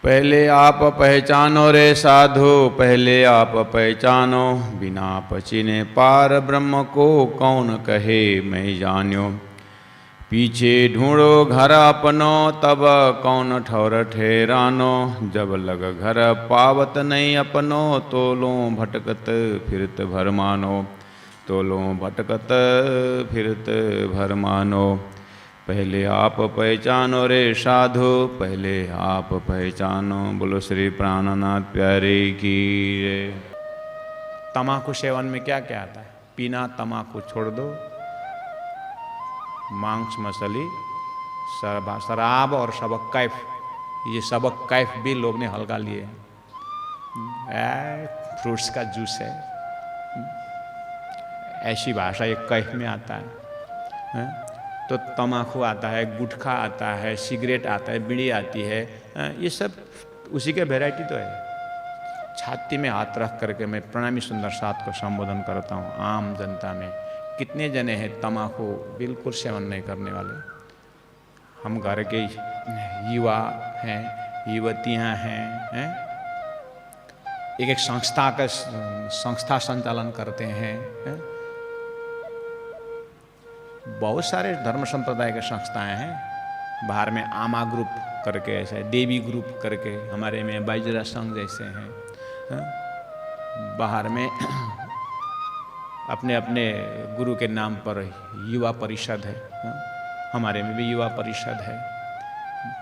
पहले आप पहचानो रे साधु, पहले आप पहचानो, बिना पचिने पार ब्रह्म को कौन कहे मैं जान्यो। पीछे ढूंढो घर अपनो, तब कौन ठौर ठहरानो, जब लग घर पावत नहीं अपनो, तोलो भटकत फिरत भर मानो, तोलो भटकत फिरत भर मानो। पहले आप पहचानो रे साधु, पहले आप पहचानो। बोलो श्री प्राणनाथ प्यारे की जय। तम्बाकू सेवन में क्या क्या आता है? पीना तम्बाकू छोड़ दो, मांस मछली, शराब और सबक कैफ, ये सबक कैफ भी लोग ने हल्का लिए। फ्रूट्स का जूस है, ऐसी भाषा एक कैफ में आता है। तो तम्बाकू आता है, गुटखा आता है, सिगरेट आता है, बीड़ी आती है, ये सब उसी के वैरायटी तो है। छाती में हाथ रख करके मैं प्रणामी सुंदर साथ को संबोधन करता हूँ। आम जनता में कितने जने हैं तम्बाकू बिल्कुल सेवन नहीं करने वाले? हम घर के युवा हैं, युवतियाँ हैं, एक एक संस्था संचालन करते हैं, बहुत सारे धर्म संप्रदाय के संस्थाएं हैं। बाहर में आमा ग्रुप करके, ऐसे देवी ग्रुप करके, हमारे में बैजरा संघ जैसे हैं। बाहर में अपने अपने गुरु के नाम पर युवा परिषद है, हमारे में भी युवा परिषद है,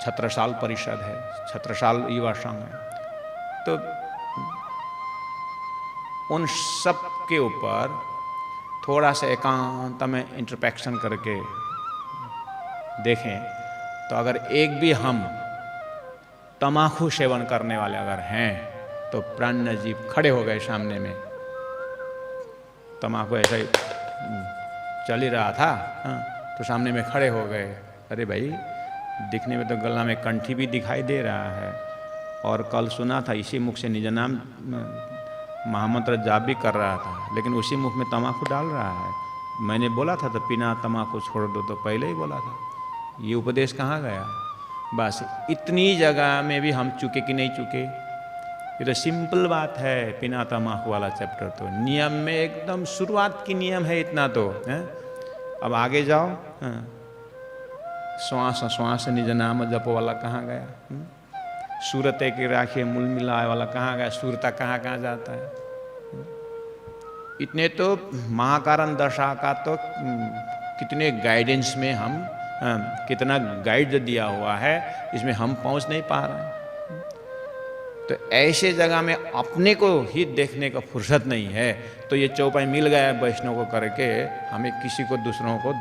छत्रसाल परिषद है, छत्रसाल युवा संघ है। तो उन सब के ऊपर थोड़ा सा एकांत में इंट्रोस्पेक्शन करके देखें तो अगर एक भी हम तम्बाकू सेवन करने वाले अगर हैं तो प्राण जीव खड़े हो गए सामने में। तम्बाकू ऐसा ही चल ही रहा था, तो सामने में खड़े हो गए। अरे भाई, दिखने में तो गला में कंठी भी दिखाई दे रहा है, और कल सुना था इसी मुख से निज नाम महामंत्र जाप भी कर रहा था, लेकिन उसी मुख में तम्बाकू डाल रहा है। मैंने बोला था तो पीना तम्बाकू छोड़ दो, तो पहले ही बोला था। ये उपदेश कहाँ गया? बस इतनी जगह में भी हम चुके कि नहीं चुके? ये तो सिंपल बात है। पीना तम्बाकू वाला चैप्टर तो नियम में एकदम शुरुआत की नियम है इतना तो है। अब आगे जाओ, श्वास श्वास निज नाम जपो वाला कहाँ गया? सूरते के राखिए मूल मिलाए वाला कहाँ गया? सूरता कहाँ कहाँ जाता है? इतने तो महाकारण दशा का तो कितने गाइडेंस में हम कितना गाइड दिया हुआ है, इसमें हम पहुंच नहीं पा रहे हैं। तो ऐसे जगह में अपने को ही देखने का फुर्सत नहीं है, तो ये चौपाई मिल गया वैष्णव को करके हमें किसी को दूसरों को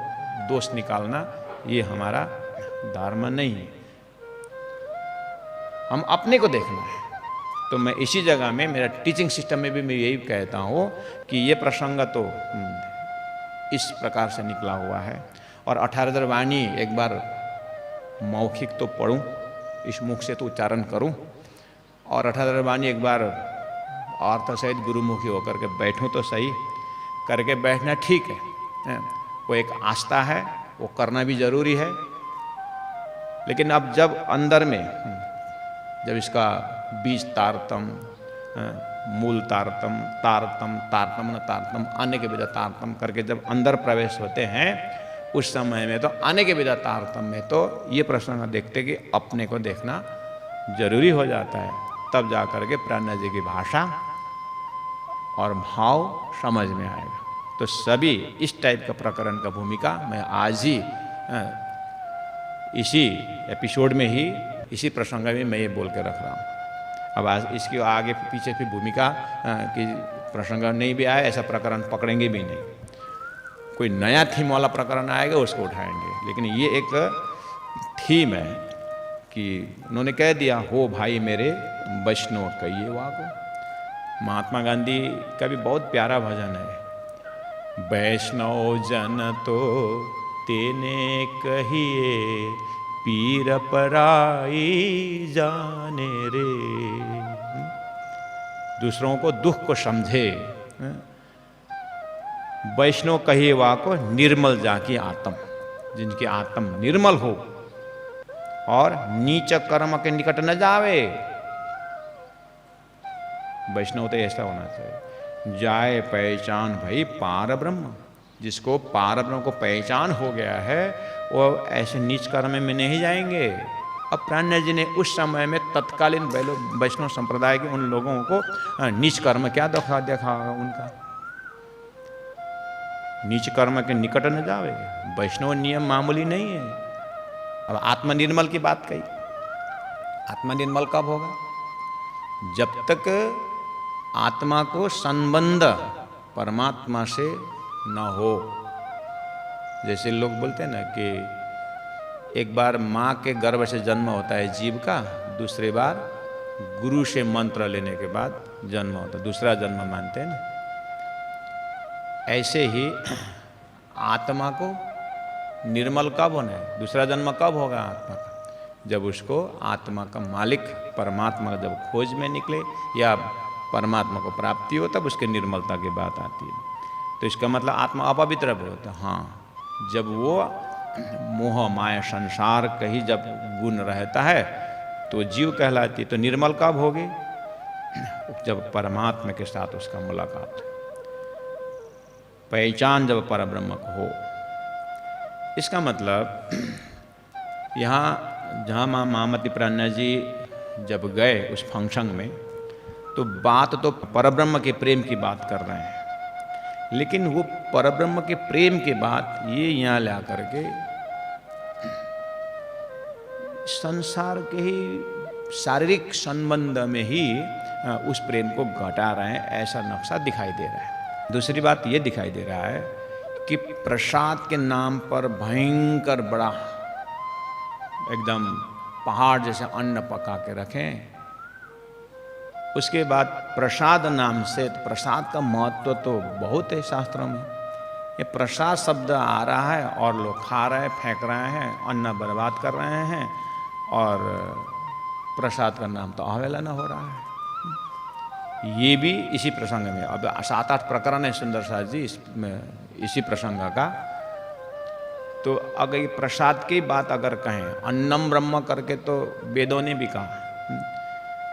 दोष निकालना, ये हमारा धर्म नहीं है। हम अपने को देखना है। तो मैं इसी जगह में मेरा टीचिंग सिस्टम में भी मैं यही कहता हूँ कि ये प्रसंग तो इस प्रकार से निकला हुआ है। और 18 वाणी एक बार मौखिक तो पढ़ूँ, इस मुख से तो उच्चारण करूँ, और 18 वाणी एक बार अर्थ सहित गुरुमुखी होकर के बैठूँ तो सही। करके बैठना ठीक है, वो एक आस्था है, वो करना भी जरूरी है। लेकिन अब जब अंदर में जब इसका बीज तारतम, मूल तारतम, तारतम, तारतम न तारतम, आने के बिना तारतम करके जब अंदर प्रवेश होते हैं, उस समय में तो आने के बिना तारतम में तो ये प्रश्न देखते कि अपने को देखना जरूरी हो जाता है। तब जा करके प्राणा जी की भाषा और भाव समझ में आएगा। तो सभी इस टाइप का प्रकरण का भूमिका मैं आज ही इसी एपिसोड में ही, इसी प्रसंग में मैं ये बोल के रख रहा हूँ। अब आज इसके आगे पीछे फिर भूमिका की प्रसंग नहीं भी आए, ऐसा प्रकरण पकड़ेंगे भी नहीं। कोई नया थीम वाला प्रकरण आएगा उसको उठाएंगे, लेकिन ये एक थीम है कि उन्होंने कह दिया, हो भाई मेरे वैष्णव कहिए वाको। महात्मा गांधी का भी बहुत प्यारा भजन है, वैष्णव जन तो तेने कहिए, पीर पराई जाने रे। दूसरों को दुख को समझे, वैष्णव कहिए वाको निर्मल जाकी आत्म। जिनकी आत्म निर्मल हो और नीच कर्म के निकट न जावे। वैष्णव तो ऐसा होना चाहिए, जाए पहचान भाई पार ब्रह्म। जिसको पार ब्रह्म को पहचान हो गया है वो ऐसे नीच कर्म में नहीं जाएंगे। अब प्राज्ञ जी ने उस समय में तत्कालीन वैष्णव संप्रदाय के उन लोगों को नीच कर्म क्या देखा उनका, नीच कर्म के निकट न जावे। वैष्णव नियम मामूली नहीं है। अब आत्मनिर्मल की बात कही, आत्मनिर्मल कब होगा? जब तक आत्मा को संबंध परमात्मा से न हो। जैसे लोग बोलते हैं ना कि एक बार माँ के गर्भ से जन्म होता है जीव का, दूसरी बार गुरु से मंत्र लेने के बाद जन्म होता है, दूसरा जन्म मानते हैं ना। ऐसे ही आत्मा को निर्मल कब होना है, दूसरा जन्म कब होगा आत्मा का? जब उसको आत्मा का मालिक परमात्मा जब खोज में निकले या परमात्मा को प्राप्ति हो, तब उसके निर्मलता की बात आती है। तो इसका मतलब आत्मा अपवित्र होता है। हाँ, जब वो मोह माया संसार का ही जब गुण रहता है तो जीव कहलाती है। तो निर्मल कब होगी? जब परमात्मा के साथ उसका मुलाकात हो, पहचान जब परब्रह्म को हो। इसका मतलब यहाँ जहाँ महामती प्राज्ञा जी जब गए उस फंक्शन में, तो बात तो परब्रह्म के प्रेम की बात कर रहे हैं, लेकिन वो परब्रह्म के प्रेम की बात ये यहाँ ला करके संसार के ही शारीरिक संबंध में ही उस प्रेम को घटा रहे हैं, ऐसा नक्शा दिखाई दे रहा है। दूसरी बात ये दिखाई दे रहा है कि प्रसाद के नाम पर भयंकर बड़ा एकदम पहाड़ जैसे अन्न पका के रखें, उसके बाद प्रसाद नाम से, तो प्रसाद का महत्व तो बहुत है शास्त्रों में। ये प्रसाद शब्द आ रहा है और लोग खा रहे हैं, फेंक रहे हैं, अन्न बर्बाद कर रहे हैं, और प्रसाद का नाम तो अवहेलना हो रहा है। ये भी इसी प्रसंग में, अब 7-8 प्रकरण है सुंदर साथ जी इसमें इसी प्रसंग का। तो अगर ये प्रसाद की बात अगर कहें, अन्नम ब्रह्म करके तो वेदों ने भी कहा,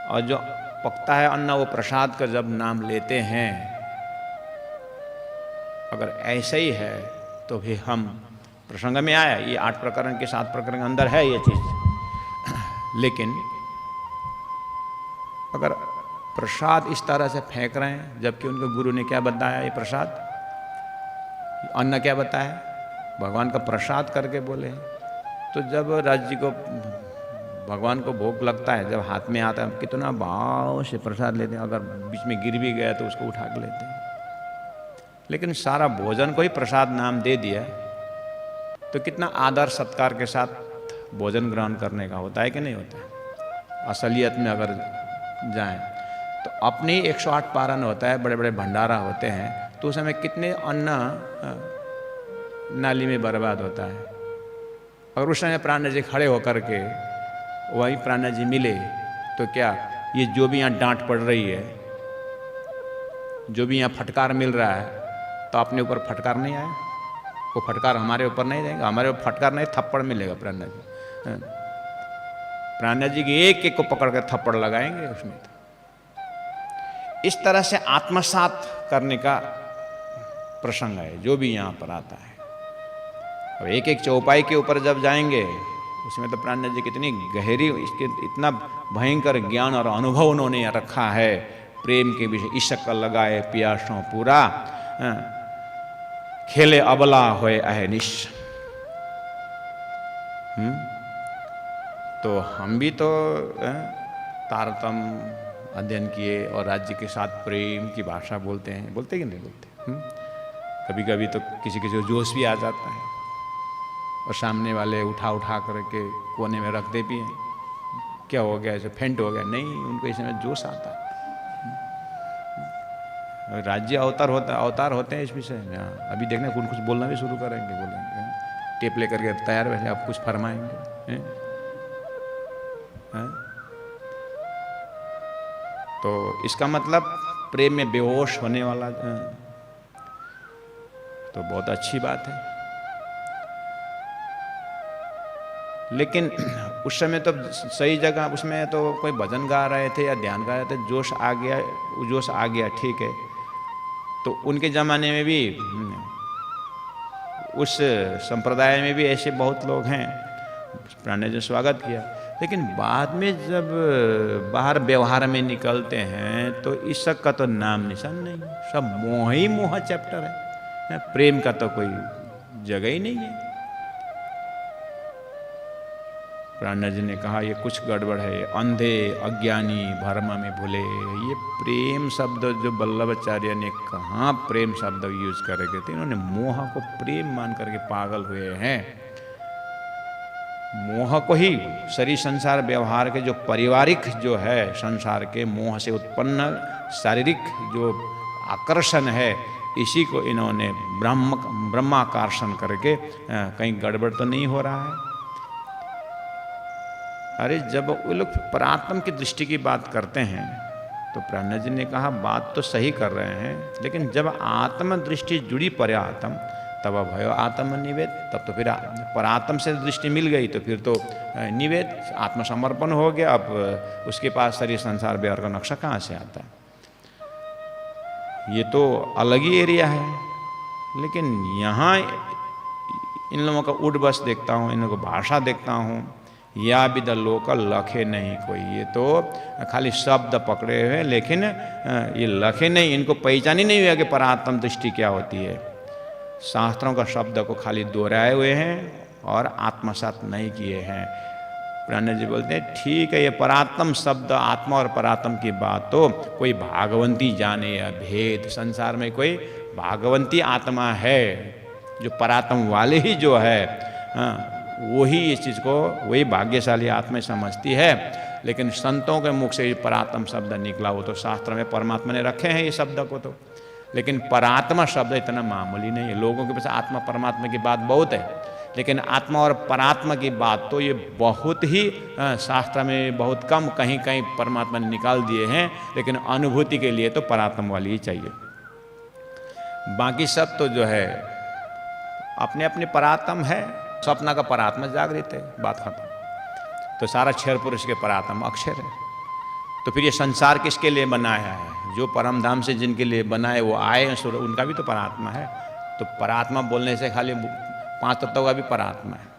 और जो पकता है अन्न वो प्रसाद का जब नाम लेते हैं, अगर ऐसा ही है तो भी हम प्रसंग में आया, ये 8 प्रकरण के 7 प्रकरण के अंदर है ये चीज। लेकिन अगर प्रसाद इस तरह से फेंक रहे हैं, जबकि उनके गुरु ने क्या बताया, ये प्रसाद अन्न क्या बताया, भगवान का प्रसाद करके बोले। तो जब राज जी को भगवान को भोग लगता है, जब हाथ में आता है, कितना भाव से प्रसाद लेते हैं, अगर बीच में गिर भी गया तो उसको उठा के लेते हैं। लेकिन सारा भोजन को ही प्रसाद नाम दे दिया, तो कितना आदर सत्कार के साथ भोजन ग्रहण करने का होता है कि नहीं होता है। असलियत में अगर जाएं तो अपने ही 108 पारण होता है, बड़े बड़े भंडारा होते हैं, तो उस समय कितने अन्न नाली में बर्बाद होता है। अगर उस समय प्राज्ञ जी खड़े होकर के वही प्राज्ञ जी मिले, तो क्या ये जो भी यहाँ डांट पड़ रही है, जो भी यहाँ फटकार मिल रहा है, तो अपने ऊपर फटकार नहीं आया, वो फटकार हमारे ऊपर नहीं रहेगा, हमारे ऊपर फटकार नहीं, थप्पड़ मिलेगा प्राज्ञ जी। प्राज्ञ जी की एक एक को पकड़ कर थप्पड़ लगाएंगे उसमें। इस तरह से आत्मसात करने का प्रसंग है जो भी यहाँ पर आता है। अब एक एक चौपाई के ऊपर जब जाएंगे, उसमें तो प्राज्ञ जी कितनी गहरी, इसके इतना भयंकर ज्ञान और अनुभव उन्होंने रखा है प्रेम के विषय। इश्क लगाए पियासों पूरा, खेले अबला होए अहनिश। तो हम भी तो तारतम अध्ययन किए और राज्य के साथ प्रेम की भाषा बोलते हैं, बोलते कि नहीं बोलते? कभी कभी तो किसी किसी को जोश भी आ जाता है, और सामने वाले उठा उठा करके कोने में रख दे भी हैं, क्या हो गया, ऐसे फेंट हो गया, नहीं, उनको इसमें जोश आता है। राज्य अवतार होते हैं इस विषय में। अभी देखना कुछ बोलना भी शुरू करेंगे, बोलेंगे, टेप लेकर के तैयार बैठे, आप कुछ फरमाएंगे। तो इसका मतलब प्रेम में बेहोश होने वाला, तो बहुत अच्छी बात है। लेकिन उस समय तो सही जगह, उसमें तो कोई भजन गा रहे थे या ध्यान गा रहे थे, जोश आ गया ठीक है। तो उनके ज़माने में भी उस संप्रदाय में भी ऐसे बहुत लोग हैं, प्राणी जी स्वागत किया। लेकिन बाद में जब बाहर व्यवहार में निकलते हैं तो इस सब का तो नाम निशान नहीं, सब मोह ही मोह चैप्टर है, प्रेम का तो कोई जगह ही नहीं है। प्राणी जी ने कहा ये कुछ गड़बड़ है, अंधे अज्ञानी भर्म में भूले। ये प्रेम शब्द जो वल्लभाचार्य ने कहाँ प्रेम शब्द यूज करेंगे थे, इन्होंने मोह को प्रेम मान करके पागल हुए हैं। मोह को ही शरीर संसार व्यवहार के जो पारिवारिक जो है संसार के मोह से उत्पन्न शारीरिक जो आकर्षण है, इसी को इन्होंने ब्रह्माकर्षण करके कहीं गड़बड़ तो नहीं हो रहा है। अरे जब वो लोग परात्म की दृष्टि की बात करते हैं तो प्राणी जी ने कहा बात तो सही कर रहे हैं, लेकिन जब आत्म दृष्टि जुड़ी परे आत्म तब भयो आत्म निवेद, तब तो फिर परात्म से दृष्टि मिल गई तो फिर तो निवेद आत्मसमर्पण हो गया। अब उसके पास शरीर संसार व्यवहार का नक्शा कहाँ से आता है? ये तो अलग ही एरिया है। लेकिन यहाँ इन लोगों का उठ बस देखता हूँ, इन लोगों को भाषा देखता हूँ, या विद लोक लखे नहीं कोई, ये तो खाली शब्द पकड़े हुए, लेकिन ये लखे नहीं, इनको पहचान ही नहीं हुआ कि परात्म दृष्टि क्या होती है। शास्त्रों का शब्द को खाली दोहराए हुए हैं और आत्मसात नहीं किए हैं। प्राणी जी बोलते हैं ठीक है, ये परात्म शब्द आत्मा और परात्म की बात तो कोई भागवंती जाने या भेद, संसार में कोई भागवंती आत्मा है जो परात्म वाले ही जो है, वही इस चीज़ को वही भाग्यशाली आत्मा समझती है। लेकिन संतों के मुख से परात्म शब्द निकला, वो तो शास्त्र में परमात्मा ने रखे हैं ये शब्द को तो, लेकिन परात्मा शब्द इतना मामूली नहीं है। लोगों के पास आत्मा परमात्मा की बात बहुत है, लेकिन आत्मा और परात्मा की बात तो ये बहुत ही शास्त्र में बहुत कम कहीं कहीं परमात्मा ने निकाल दिए हैं, लेकिन अनुभूति के लिए तो परात्मा वाली ही चाहिए। बाकी सब तो जो है अपने अपने परात्म है, स्वप्न का परात्मा जागृत है, बात खत्म। तो सारा क्षर पुरुष के परात्मा अक्षर है। तो फिर ये संसार किसके लिए बनाया है? जो परम धाम से जिनके लिए बनाए वो आए हैं, उनका भी तो परात्मा है। तो परात्मा बोलने से खाली 5 तत्वों का भी परात्मा है।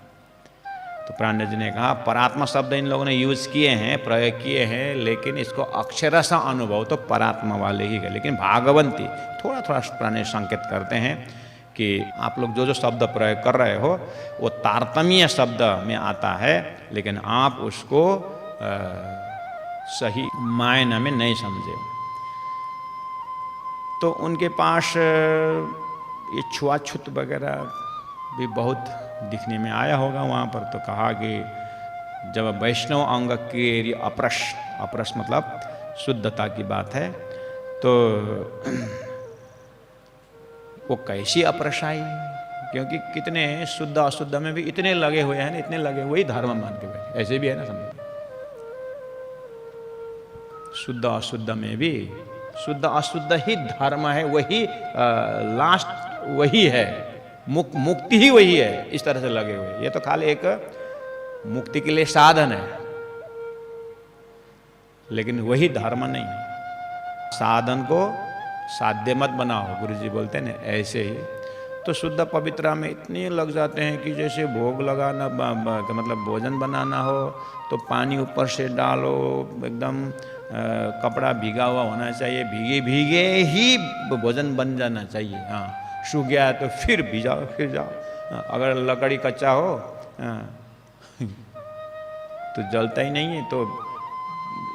तो प्राणी जी ने कहा परात्मा शब्द इन लोगों ने यूज किए हैं, प्रयोग किए हैं, लेकिन इसको अक्षरशः अनुभव तो परात्मा वाले ही है। लेकिन भागवंती थोड़ा थोड़ा प्राणी संकेत करते हैं कि आप लोग जो जो शब्द प्रयोग कर रहे हो वो तारतम्य शब्द में आता है, लेकिन आप उसको सही मायने में नहीं समझे। तो उनके पास ये छुआछूत वगैरह भी बहुत दिखने में आया होगा वहाँ पर। तो कहा कि जब वैष्णव अंग की अपरस मतलब शुद्धता की बात है, तो वो कैसी अपरसाई, क्योंकि कितने शुद्ध अशुद्ध में भी इतने लगे हुए हैं ना, इतने लगे हुए ही धर्म मान के बैठे, ऐसे भी है ना समझ। शुद्ध अशुद्ध में भी शुद्ध अशुद्ध ही धर्म है, वही लास्ट वही है, मुक्ति ही वही है, इस तरह से लगे हुए। ये तो खाली एक मुक्ति के लिए साधन है, लेकिन वही धर्म नहीं। साधन को साध्य मत बनाओ, गुरु जी बोलते हैं ना, ऐसे ही। तो शुद्ध पवित्रा में इतने लग जाते हैं कि जैसे भोग लगाना मतलब भोजन बनाना हो तो पानी ऊपर से डालो, एकदम कपड़ा भीगा हुआ होना चाहिए, भीगे भीगे ही भोजन बन जाना चाहिए। हाँ, सूख गया तो फिर भिजाओ फिर जाओ। अगर लकड़ी कच्चा हो तो जलता ही नहीं है, तो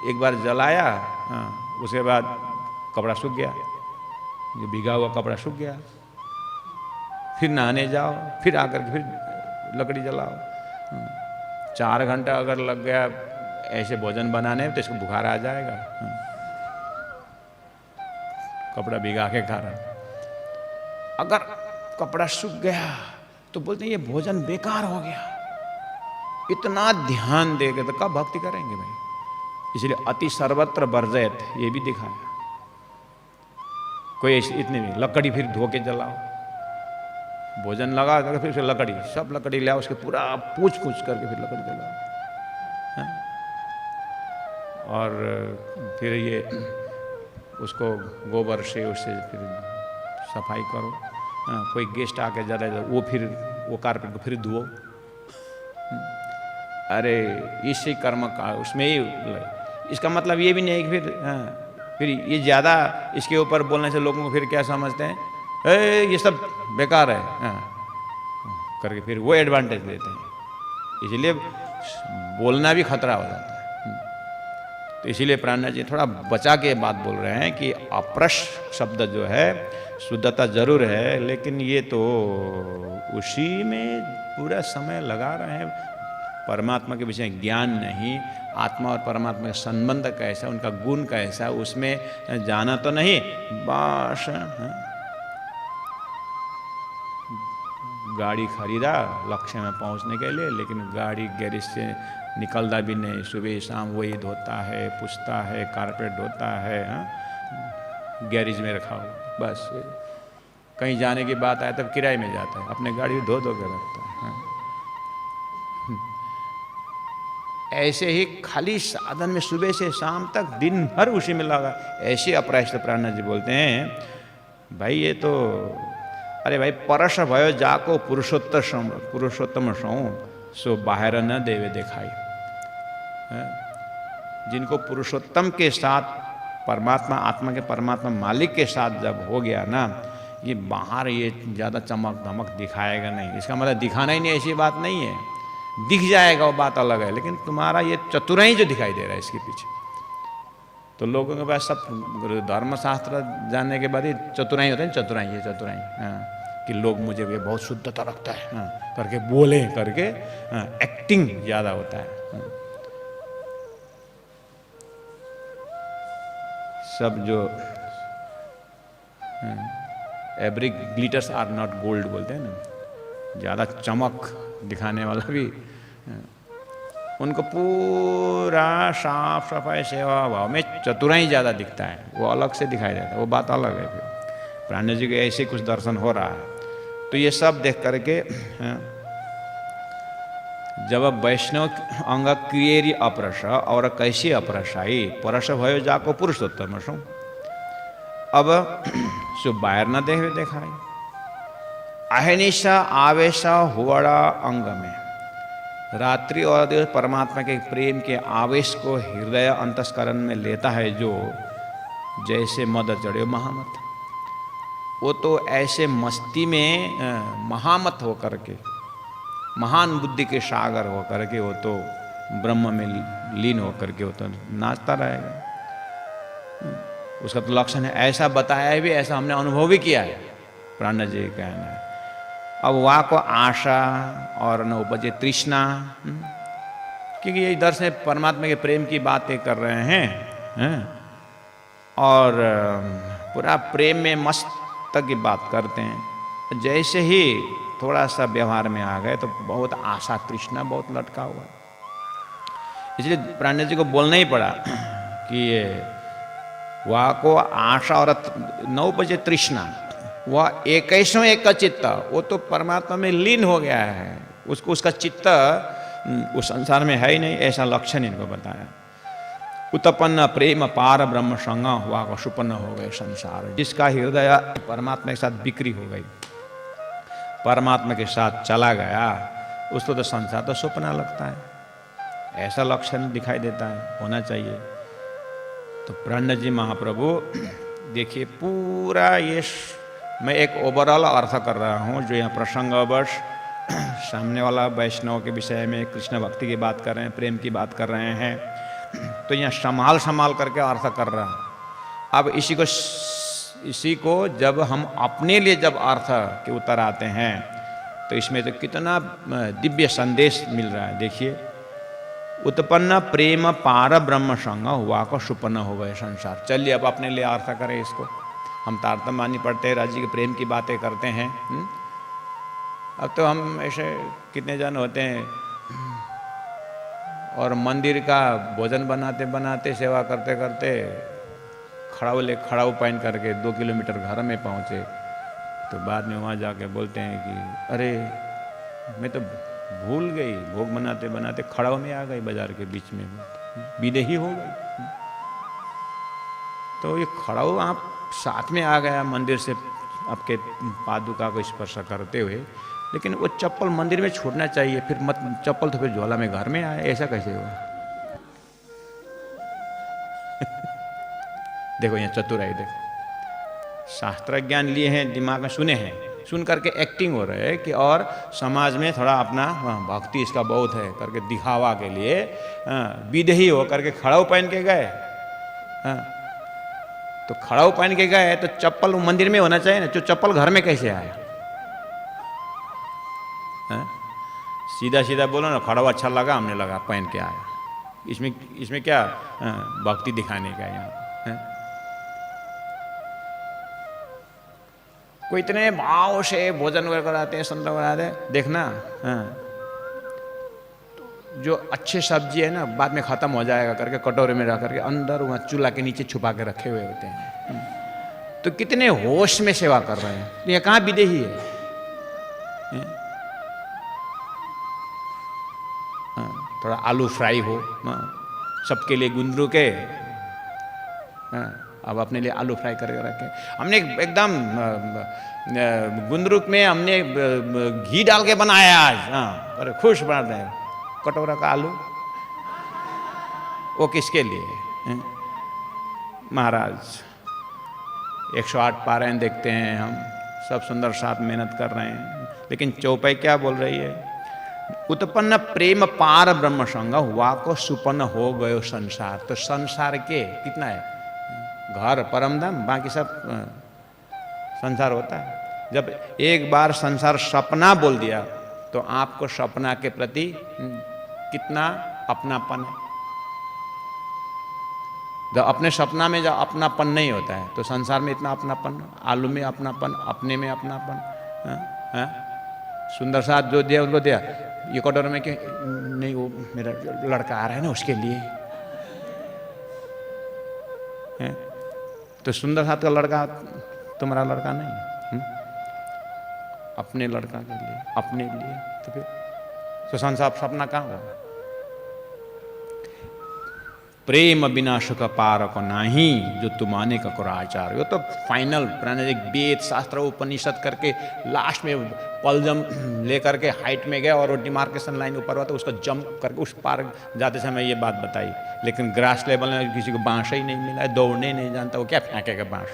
एक बार जलाया, उसके बाद कपड़ा सूख गया, ये भीगा हुआ कपड़ा सूख गया, फिर नहाने जाओ, फिर आकर के फिर लकड़ी जलाओ। 4 घंटा अगर लग गया ऐसे भोजन बनाने में तो इसको बुखार आ जाएगा, कपड़ा भिगा के कारण। अगर कपड़ा सूख गया तो बोलते हैं ये भोजन बेकार हो गया। इतना ध्यान देंगे तो कब भक्ति करेंगे भाई? इसलिए अति सर्वत्र वर्जयत, ये भी दिखाया। कोई इतनी नहीं, लकड़ी फिर धो के जलाओ, भोजन लगा फिर से लकड़ी, सब लकड़ी लाओ, उसके पूरा पूछ करके फिर लकड़ी जलाओ। और फिर ये उसको गोबर से उससे फिर सफाई करो। कोई गेस्ट आके जा रहा है वो फिर वो कारपेट को फिर धुओ। अरे इसी कर्म का उसमें ही, इसका मतलब ये भी नहीं है कि फिर ये ज़्यादा इसके ऊपर बोलने से लोगों को फिर क्या समझते हैं, ये सब बेकार है करके फिर वो एडवांटेज लेते हैं। इसलिए बोलना भी खतरा हो जाता है। तो इसीलिए प्राणनाथ जी थोड़ा बचा के बात बोल रहे हैं कि अप्रश शब्द जो है शुद्धता जरूर है, लेकिन ये तो उसी में पूरा समय लगा रहे हैं। परमात्मा के विषय ज्ञान नहीं, आत्मा और परमात्मा का संबंध कैसा, उनका गुण कैसा, उसमें जाना तो नहीं बस। गाड़ी खरीदा लक्ष्य में पहुंचने के लिए, लेकिन गाड़ी गैरेज से निकलता भी नहीं, सुबह शाम वही धोता है, पुछता है, कारपेट धोता है, गैरेज में रखा हुआ बस। कहीं जाने की बात आए तब किराए में जाता है, अपने गाड़ी धो धो के रखता है। ऐसे ही खाली साधन में सुबह से शाम तक दिन भर उसी में लगा। ऐसे अपराश्र प्राणनाथ जी बोलते हैं भाई ये तो, अरे भाई परश भयो जाको पुरुषोत्तम सौ सो बाहर न देवे दिखाई। जिनको पुरुषोत्तम के साथ परमात्मा, आत्मा के परमात्मा मालिक के साथ जब हो गया ना, ये बाहर ये ज़्यादा चमक धमक दिखाएगा नहीं। इसका मतलब दिखाना ही नहीं, ऐसी बात नहीं है, दिख जाएगा वो बात अलग है, लेकिन तुम्हारा ये चतुराई जो दिखाई दे रहा है इसके पीछे। तो लोगों के पास सब धर्मशास्त्र जानने के बाद ही चतुराई होता है, चतुराई ये चतुराई, कि लोग मुझे ये बहुत शुद्धता रखता है करके बोले करके एक्टिंग ज़्यादा होता है। सब जो every glitters are not gold बोलते हैं ना, ज़्यादा चमक दिखाने वाला भी उनको पूरा साफ सफाई सेवा भाव में चतुराई ज़्यादा दिखता है, वो अलग से दिखाई देता है, वो बात अलग है। फिर प्राणनाथ जी के ऐसे कुछ दर्शन हो रहा है। तो ये सब देख करके जब वैष्णव अंग क्रियरी अपरस और कैसी अपरस आई, परस भयो जाको पुरुषोत्तम सो। अब सो बाहर न देखे देखाई, अहनिशा आवेशा हुआ अंग में। रात्रि और दिन परमात्मा के प्रेम के आवेश को हृदय अंतस्करण में लेता है, जो जैसे मद चढ़े महामत। वो तो ऐसे मस्ती में महामत होकर के, महान बुद्धि के सागर होकर के, वो तो ब्रह्म में लीन होकर के वो तो नाचता रहेगा। उसका तो लक्षण है, ऐसा बताया है भी, ऐसा हमने अनुभव भी किया है, प्राणनाथ जी का कहना है। अब वहाँ को आशा और न उपजे तृष्णा, क्योंकि ये इधर से परमात्मा के प्रेम की बातें कर रहे हैं और पूरा प्रेम में मस्त की बात करते हैं। जैसे ही थोड़ा सा व्यवहार में आ गए तो बहुत आशा तृष्णा बहुत लटका हुआ। इसलिए प्राणनाथ जी को बोलना ही पड़ा कि ये वहाँ को आशा और न उपजे तृष्णा, वह एकैसों एक का चित्त, वो तो परमात्मा में लीन हो गया है, उसको उसका चित्त उस संसार में है ही नहीं, ऐसा लक्षण इनको बताया। उत्पन्न प्रेम पार ब्रह्म संग हुआ को सुपन्न हो गए संसार। जिसका हृदय परमात्मा के साथ बिक्री हो गई, परमात्मा के साथ चला गया, उसको तो संसार तो सुपना लगता है, ऐसा लक्षण दिखाई देता है, होना चाहिए। तो प्राणनाथ जी महाप्रभु देखिए पूरा ये, मैं एक ओवरऑल अर्थ कर रहा हूँ, जो यहाँ प्रसंगवश सामने वाला वैष्णव के विषय में कृष्ण भक्ति की बात कर रहे हैं, प्रेम की बात कर रहे हैं, तो यहाँ संभाल करके अर्थ कर रहा हूँ। अब इसी को जब हम अपने लिए जब अर्थ के उत्तर आते हैं तो इसमें तो कितना दिव्य संदेश मिल रहा है। देखिए, उत्पन्न प्रेम पार ब्रह्म संग हुआ को सुपन्न हो गए संसार। चलिए अब अपने लिए अर्थ करें इसको। हम तारतम्य पढ़ते हैं, राज्य के प्रेम की बातें करते हैं। अब तो हम ऐसे कितने जन होते हैं और मंदिर का भोजन बनाते बनाते, सेवा करते करते खड़ाऊ पहन करके 2 किलोमीटर घर में पहुँचे, तो बाद में वहाँ जाके बोलते हैं कि अरे मैं तो भूल गई, भोग बनाते बनाते खड़ाऊ में आ गई, बाजार के बीच में विदेही हो गई। तो ये खड़ाऊ आप साथ में आ गया मंदिर से आपके पादुका को स्पर्श करते हुए, लेकिन वो चप्पल मंदिर में छोड़ना चाहिए, फिर मत चप्पल तो फिर झोला में घर में आए, ऐसा कैसे हुआ? देखो यहाँ चतुराई देखो, शास्त्र ज्ञान लिए हैं, दिमाग में सुने हैं, सुन करके एक्टिंग हो रहे हैं कि और समाज में थोड़ा अपना भक्ति इसका बहुत है करके दिखावा के लिए विदेही हो करके खड़ाऊ पहन के गए। तो खड़ाऊ पहन के गए तो चप्पल मंदिर में होना चाहिए ना, जो चप्पल घर में कैसे आया? सीधा सीधा बोलो ना, खड़ाऊ अच्छा लगा, हमने लगा पहन के आया, इसमें क्या भक्ति दिखाने का यहाँ? कोई इतने भाव से भोजन वगैरह कराते हैं, संत कराते हैं, देखना जो अच्छे सब्जी है ना बाद में खत्म हो जाएगा करके कटोरे में रख करके अंदर वहाँ चूल्हा के नीचे छुपा के रखे हुए होते हैं। तो कितने होश में सेवा कर रहे हैं, तो ये कहाँ विदेही है? थोड़ा आलू फ्राई हो सबके लिए गुंदरू के, अब अपने लिए आलू फ्राई करके रखे। हमने एकदम गुंदरुक में हमने घी डाल के बनाया आज, अरे खुश बनाते हैं, कटोरा का आलू, वो किसके लिए? महाराज 108 पारायण देखते हैं हम, सब सुंदर साथ मेहनत कर रहे हैं, लेकिन चौपाई क्या बोल रही है? उत्पन्न प्रेम पार ब्रह्म संग हुआ को सुपन्न हो गयो संसार। तो संसार के कितना है? घर परमधाम, बाकी सब संसार होता है। जब एक बार संसार सपना बोल दिया तो आपको सपना के प्रति कितना अपनापन है। जब अपने सपना में जब अपनापन नहीं होता है तो संसार में इतना अपनापन, आलू में अपनापन, अपने में अपनापन। सुंदर साथ जो दिया उनको दिया, ये कटोरे में कि नहीं वो मेरा लड़का आ रहा है ना उसके लिए है? तो सुंदर साथ का लड़का तुम्हारा लड़का नहीं, अपने लड़का के लिए, अपने लिए, तो फिर तो संसार सपना कहाँ हुआ? प्रेम बिना सुख पार को नाही, जो तुमाने का करो आचार। वो तो फाइनल एक वेद शास्त्र उपनिषद करके लास्ट में पलजम लेकर के हाइट में गया और वो डिमार्केशन लाइन ऊपर हुआ तो उसको जंप करके उस पार जाते समय ये बात बताई। लेकिन ग्रास लेवल में किसी को बांस ही नहीं मिला, दौड़ने नहीं जानता, वो क्या फेंकेगा बांस?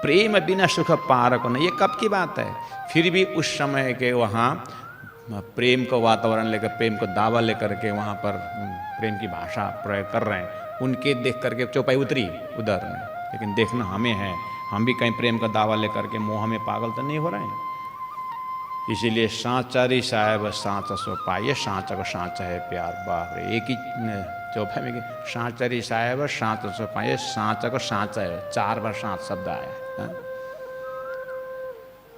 प्रेम बिना सुख पार को नहीं, ये कब की बात है? फिर भी उस समय के वहाँ प्रेम को वातावरण लेकर, प्रेम को दावा लेकर के वहाँ पर प्रेम की भाषा प्रयोग कर रहे हैं, उनके देख करके चौपाई उतरी उधर में। लेकिन देखना हमें है, हम भी कहीं प्रेम का दावा लेकर के मोह में पागल तो नहीं हो रहे हैं। इसीलिए सांचारी साहेब सांचा सो पाइए, सांचा को सांचा है प्यार। बाप रे, एक ही चौपाई में सांचारी साहेब सांचा सो पाइए, सांचा को सांचा है, 4 बार सांच शब्द आया।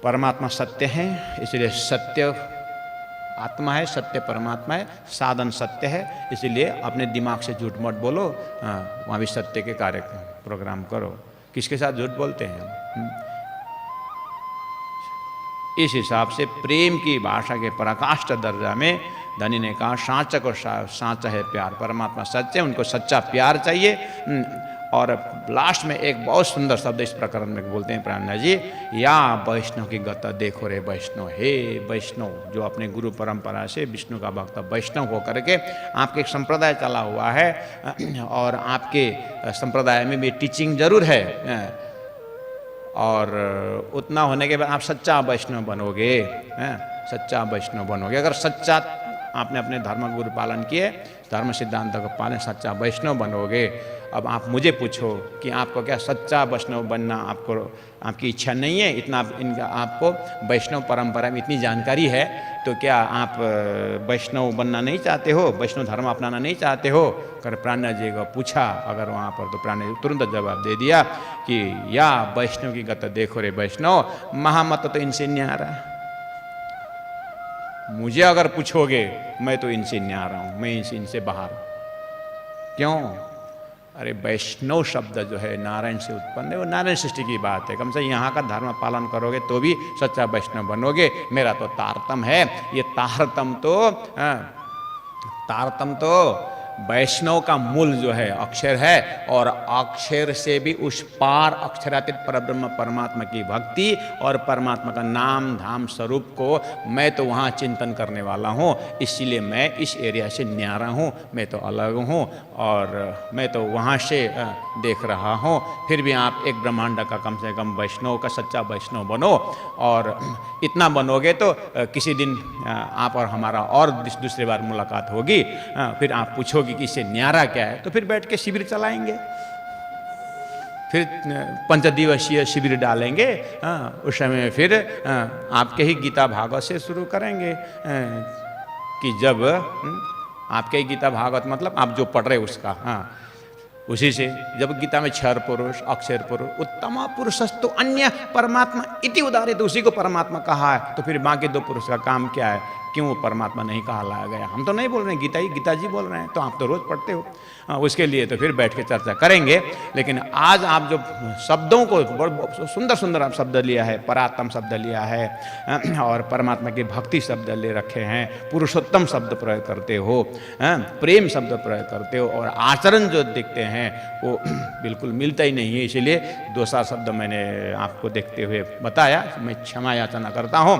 परमात्मा सत्य है, इसलिए सत्य आत्मा है, सत्य परमात्मा है, साधन सत्य है, इसलिए अपने दिमाग से झूठ मत बोलो, वहाँ भी सत्य के कार्य प्रोग्राम करो। किसके साथ झूठ बोलते हैं हम? इस हिसाब से प्रेम की भाषा के पराकाष्ठ दर्जा में धनी ने कहा सांचा को सांचा है प्यार, परमात्मा सच्चे, उनको सच्चा प्यार चाहिए। और लास्ट में एक बहुत सुंदर शब्द इस प्रकरण में बोलते हैं प्राणनाथ जी, या वैष्णव की गत देखो रे वैष्णव, हे वैष्णव जो अपने गुरु परंपरा से विष्णु का भक्त वैष्णव होकर के आपके एक संप्रदाय चला हुआ है, और आपके संप्रदाय में भी टीचिंग जरूर है, और उतना होने के बाद आप सच्चा वैष्णव बनोगे, सच्चा वैष्णव बनोगे। अगर सच्चा आपने अपने धर्म गुरु पालन किए, धर्म सिद्धांत का पालन, सच्चा वैष्णव बनोगे। अब आप मुझे पूछो कि आपको क्या सच्चा वैष्णव बनना आपको आपकी इच्छा नहीं है? इतना इनका आपको वैष्णव परंपरा में इतनी जानकारी है, तो क्या आप वैष्णव बनना नहीं चाहते हो, वैष्णव धर्म अपनाना नहीं चाहते हो? कर प्राणनाथ जी को पूछा अगर वहाँ पर, तो प्राणनाथ जी तुरंत जवाब दे दिया कि या वैष्णव की गत देखो रे वैष्णव, महामत तो इनसे नहीं आ रहा। मुझे अगर पूछोगे मैं तो इनसे नहीं आ रहा हूँ, मैं इनसे बाहर। क्यों? अरे वैष्णव शब्द जो है नारायण से उत्पन्न है, वो नारायण सृष्टि की बात है। कम से यहाँ का धर्म पालन करोगे तो भी सच्चा वैष्णव बनोगे। मेरा तो तारतम है, ये तारतम तो वैष्णव का मूल जो है अक्षर है, और अक्षर से भी उस पार अक्षरातीत परब्रह्म परमात्मा की भक्ति और परमात्मा का नाम धाम स्वरूप को मैं तो वहाँ चिंतन करने वाला हूँ। इसीलिए मैं इस एरिया से न्यारा हूँ, मैं तो अलग हूँ और मैं तो वहाँ से देख रहा हूँ। फिर भी आप एक ब्रह्मांड का कम से कम वैष्णव का सच्चा वैष्णव बनो, और इतना बनोगे तो किसी दिन आप और हमारा और दूसरी बार मुलाकात होगी। फिर आप पूछोगे कि इससे न्यारा क्या है, तो फिर बैठ के शिविर चलाएंगे, फिर 5 दिवसीय शिविर डालेंगे। उस समय फिर आपके ही गीता भागवत से शुरू करेंगे कि जब आपके ही गीता भागवत मतलब आप जो पढ़ रहे उसका, उसी से जब गीता में क्षर पुरुष अक्षर पुरुष उत्तम पुरुषस्तु अन्य परमात्मा इति उदाहरित, तो उसी को परमात्मा कहा है, तो फिर बाकी 2 पुरुष का काम क्या है? क्यों वो परमात्मा नहीं कहा लाया गया? हम तो नहीं बोल रहे हैं, गीता जी बोल रहे हैं, तो आप तो रोज़ पढ़ते हो। उसके लिए तो फिर बैठ के चर्चा करेंगे। लेकिन आज आप जो शब्दों को सुंदर सुंदर आप शब्द लिया है, परात्म शब्द लिया है और परमात्मा की भक्ति शब्द ले रखे हैं, पुरुषोत्तम शब्द प्रयोग करते हो, प्रेम शब्द प्रयोग करते हो, और आचरण जो देखते हैं वो बिल्कुल मिलता ही नहीं है। इसलिए 2 शब्द मैंने आपको देखते हुए बताया। मैं क्षमा याचना करता हूँ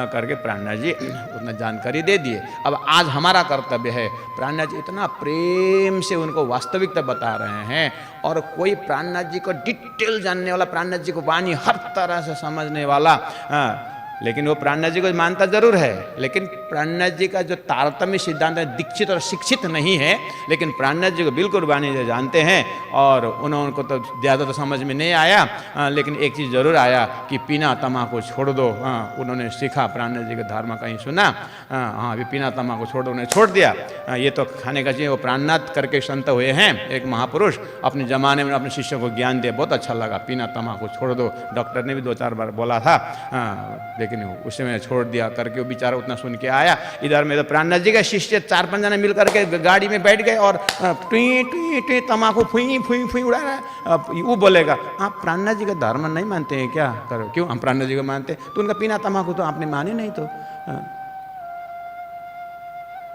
करके प्राणनाथ जी उतना जानकारी दे दिए। अब आज हमारा कर्तव्य है, प्राणनाथ जी इतना प्रेम से उनको वास्तविकता बता रहे हैं, और कोई प्राणनाथ जी को डिटेल जानने वाला, प्राणनाथ जी को वाणी हर तरह से समझने वाला, लेकिन वो प्राणनाथ जी को मानता जरूर है, लेकिन प्राणनाथ जी का जो तारतम्य सिद्धांत है, दीक्षित और शिक्षित नहीं है, लेकिन प्राणनाथ जी को बिल्कुल वाणी से जानते हैं। और उनको तो ज़्यादा तो समझ में नहीं आया, लेकिन एक चीज़ जरूर आया कि पीना तम्बाकू छोड़ दो। उन्होंने सीखा, प्राणनाथ जी का धर्म कहीं सुना, अभी पीना तम्बाकू छोड़ दो, उन्होंने छोड़ दिया। ये तो खाने का चाहिए। वो प्राणनाथ करके संत हुए हैं, एक महापुरुष, अपने ज़माने में अपने शिष्यों को ज्ञान दिया, बहुत अच्छा लगा, पीना तम्बाकू छोड़ दो। डॉक्टर ने भी 2-4 बार बोला था, लेकिन उसे मैंने छोड़ दिया करके वो बेचारा उतना सुन के आया। इधर में तो प्राणनाथ जी का शिष्य 4-5 जने मिल करके गाड़ी में बैठ गए और टुई टुई टुई तम्बाकू फुई फुई फुई उड़ा रहा है। वो बोलेगा आप प्राणनाथ जी का धर्म नहीं मानते हैं क्या? करो, क्यों? हम प्राणनाथ जी को मानते, तो उनका पीना तम्बाकू तो आपने माने नहीं, तो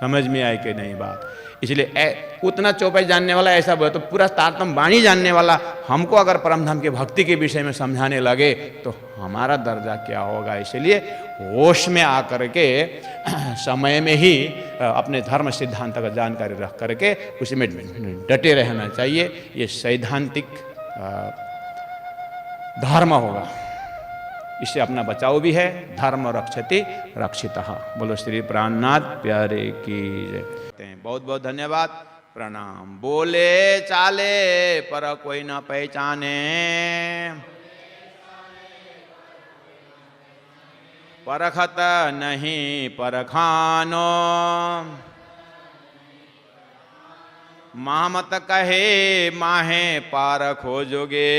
समझ में आए कि नहीं बात? इसलिए उतना चौपाई जानने वाला ऐसा बोले तो पूरा तारतम वाणी जानने वाला हमको अगर परमधाम के भक्ति के विषय में समझाने लगे तो हमारा दर्जा क्या होगा? इसलिए होश में आकर के समय में ही अपने धर्म सिद्धांत का जानकारी रख करके उसमें डटे रहना चाहिए। ये सैद्धांतिक धर्म होगा, इससे अपना बचाव भी है। धर्म रक्षति रक्षितः। बोलो श्री प्राणनाथ प्यारे की जय। बहुत बहुत धन्यवाद, प्रणाम। बोले चाले पर कोई न पहचाने, परखत नहीं परखानो, मामत कहे माहे पार खोजोगे,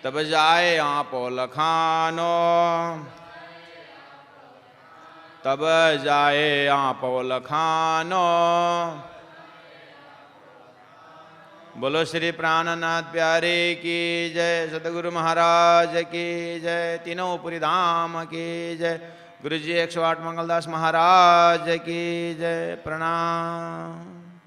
तब जाए आपो लखानो, तब जाए आपो लखानो। बोलो श्री प्राणनाथ प्यारे की जय, सतगुरु महाराज की जय, तीनों पुरी धाम की जय, गुरु जी 108 मंगलदास महाराज की जय। प्रणाम।